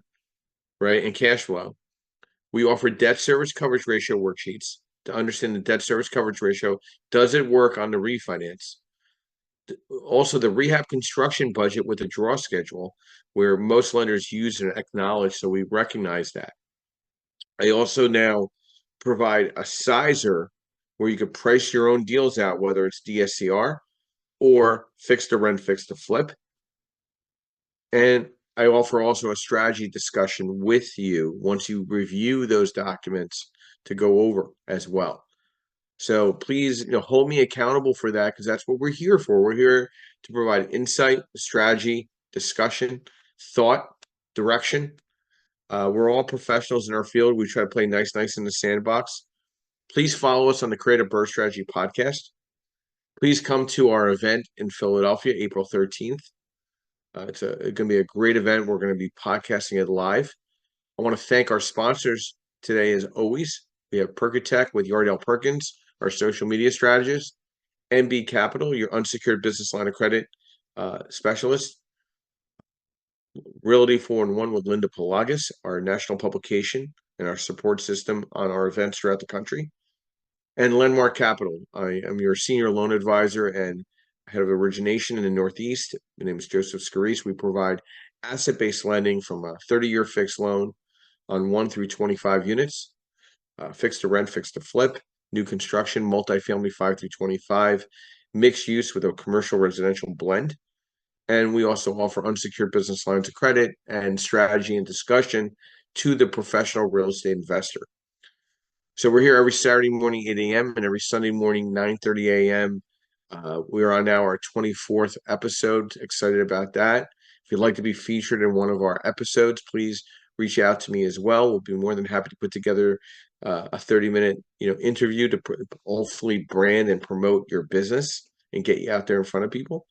right, and cash flow. We offer debt service coverage ratio worksheets to understand the debt service coverage ratio. Does it work on the refinance? Also, the rehab construction budget with a draw schedule, where most lenders use and acknowledge, so we recognize that. I also now provide a sizer where you could price your own deals out, whether it's DSCR or fixed to rent, fixed to flip. And I offer also a strategy discussion with you once you review those documents to go over as well. So please, hold me accountable for that, because that's what we're here for. We're here to provide insight, strategy, discussion, thought, direction. We're all professionals in our field. We try to play nice in the sandbox. Please follow us on the Creative Burst Strategy podcast. Please come to our event in Philadelphia, April 13th. It's going to be a great event. We're going to be podcasting it live. I want to thank our sponsors today, as always. We have Percatech with Yardell Perkins, our social media strategist, NB Capital, your unsecured business line of credit specialist, Realty 4-in-1 with Linda Pelagas, our national publication and our support system on our events throughout the country, and Landmark Capital. I am your senior loan advisor and head of origination in the Northeast. My name is Joseph Scarice. We provide asset-based lending from a 30-year fixed loan on 1 through 25 units, fixed to rent, fixed to flip, new construction, multifamily 5 through 25, mixed use with a commercial residential blend. And we also offer unsecured business lines of credit and strategy and discussion to the professional real estate investor. So we're here every Saturday morning, 8 a.m. and every Sunday morning, 9:30 a.m. We're on now our 24th episode. Excited about that. If you'd like to be featured in one of our episodes, please reach out to me as well. We'll be more than happy to put together a 30-minute interview to hopefully brand and promote your business and get you out there in front of people.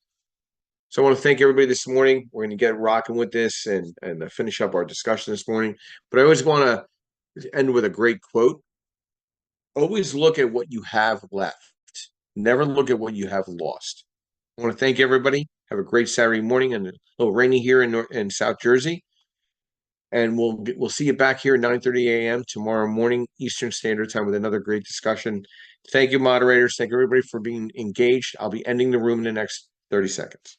So I want to thank everybody this morning. We're going to get rocking with this and finish up our discussion this morning. But I always want to end with a great quote. Always look at what you have left. Never look at what you have lost. I want to thank everybody. Have a great Saturday morning, and a little rainy here in South Jersey. And we'll see you back here at 9:30 a.m. tomorrow morning, Eastern Standard Time, with another great discussion. Thank you, moderators. Thank everybody for being engaged. I'll be ending the room in the next 30 seconds.